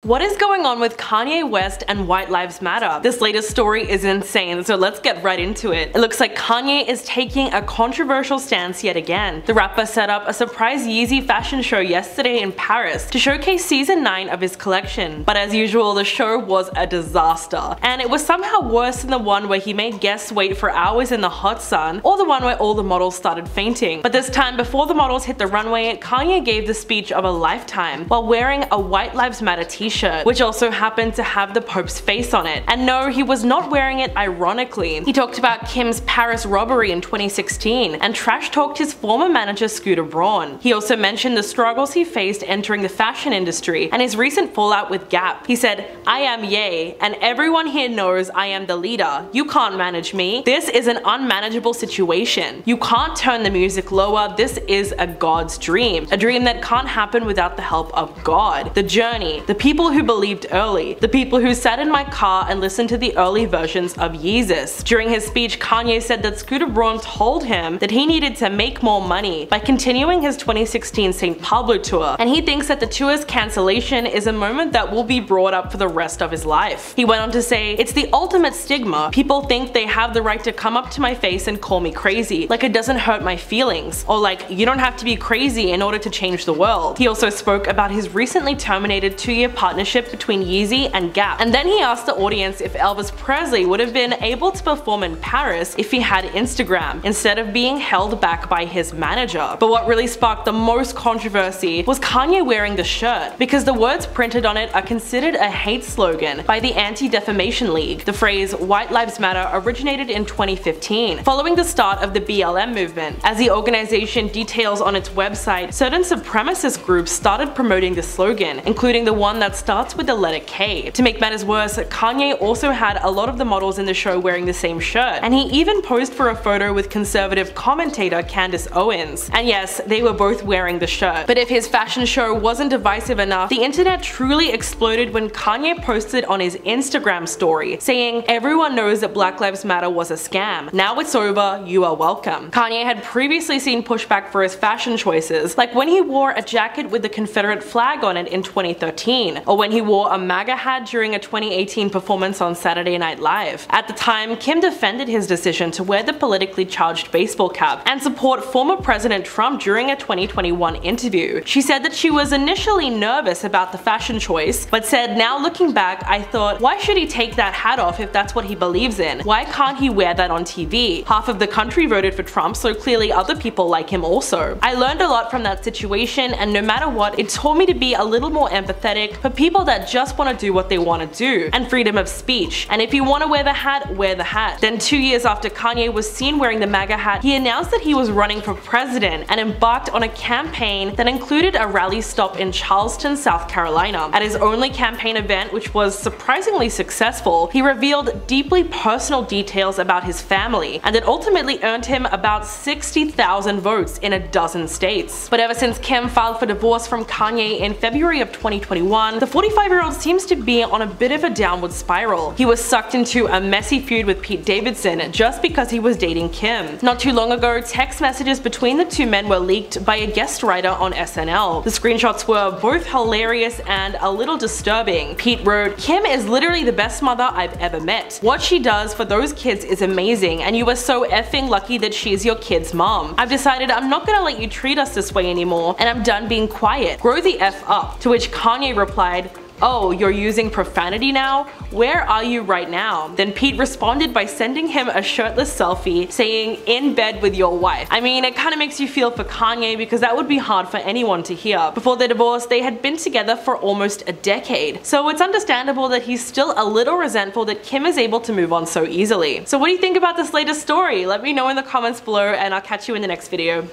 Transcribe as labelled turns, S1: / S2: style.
S1: What is going on with Kanye West and White Lives Matter? This latest story is insane, so let's get right into it. It looks like Kanye is taking a controversial stance yet again. The rapper set up a surprise Yeezy fashion show yesterday in Paris to showcase season 9 of his collection. But as usual, the show was a disaster. And it was somehow worse than the one where he made guests wait for hours in the hot sun, or the one where all the models started fainting. But this time, before the models hit the runway, Kanye gave the speech of a lifetime while wearing a White Lives Matter t-shirt, which also happened to have the Pope's face on it. And no, he was not wearing it ironically. He talked about Kim's Paris robbery in 2016 and trash talked his former manager Scooter Braun. He also mentioned the struggles he faced entering the fashion industry and his recent fallout with Gap. He said, "I am Ye, and everyone here knows I am the leader. You can't manage me. This is an unmanageable situation. You can't turn the music lower. This is a God's dream. A dream that can't happen without the help of God. The journey, the people who believed early, the people who sat in my car and listened to the early versions of Yeezus." During his speech, Kanye said that Scooter Braun told him that he needed to make more money by continuing his 2016 St. Pablo tour, and he thinks that the tour's cancellation is a moment that will be brought up for the rest of his life. He went on to say, "It's the ultimate stigma. People think they have the right to come up to my face and call me crazy, like it doesn't hurt my feelings, or like you don't have to be crazy in order to change the world." He also spoke about his recently terminated 2-year partnership between Yeezy and Gap, and then he asked the audience if Elvis Presley would have been able to perform in Paris if he had Instagram, instead of being held back by his manager. But what really sparked the most controversy was Kanye wearing the shirt, because the words printed on it are considered a hate slogan by the Anti-Defamation League. The phrase "White Lives Matter" originated in 2015, following the start of the BLM movement. As the organization details on its website, certain supremacist groups started promoting the slogan, including the one that starts with the letter K. To make matters worse, Kanye also had a lot of the models in the show wearing the same shirt, and he even posed for a photo with conservative commentator Candace Owens. And yes, they were both wearing the shirt. But if his fashion show wasn't divisive enough, the internet truly exploded when Kanye posted on his Instagram story, saying, "Everyone knows that Black Lives Matter was a scam. Now it's over, you are welcome." Kanye had previously seen pushback for his fashion choices, like when he wore a jacket with the Confederate flag on it in 2013, or when he wore a MAGA hat during a 2018 performance on Saturday Night Live. At the time, Kim defended his decision to wear the politically charged baseball cap and support former President Trump during a 2021 interview. She said that she was initially nervous about the fashion choice, but said, "Now looking back, I thought, why should he take that hat off if that's what he believes in? Why can't he wear that on TV? Half of the country voted for Trump, so clearly other people like him also. I learned a lot from that situation, and no matter what, it taught me to be a little more empathetic for people that just want to do what they want to do, and freedom of speech. And if you want to wear the hat, wear the hat." Then 2 years after Kanye was seen wearing the MAGA hat, he announced that he was running for president and embarked on a campaign that included a rally stop in Charleston, South Carolina. At his only campaign event, which was surprisingly successful, he revealed deeply personal details about his family, and it ultimately earned him about 60,000 votes in a dozen states. But ever since Kim filed for divorce from Kanye in February of 2021, the 45-year-old seems to be on a bit of a downward spiral. He was sucked into a messy feud with Pete Davidson just because he was dating Kim. Not too long ago, text messages between the two men were leaked by a guest writer on SNL. The screenshots were both hilarious and a little disturbing. Pete wrote, "Kim is literally the best mother I've ever met. What she does for those kids is amazing, and you are so effing lucky that she's your kid's mom. I've decided I'm not gonna let you treat us this way anymore, and I'm done being quiet. Grow the F up." To which Kanye replied, "Oh, you're using profanity now? Where are you right now?" Then Pete responded by sending him a shirtless selfie saying, "In bed with your wife." I mean, it kinda makes you feel for Kanye, because that would be hard for anyone to hear. Before their divorce, they had been together for almost a decade. So it's understandable that he's still a little resentful that Kim is able to move on so easily. So what do you think about this latest story? Let me know in the comments below, and I'll catch you in the next video.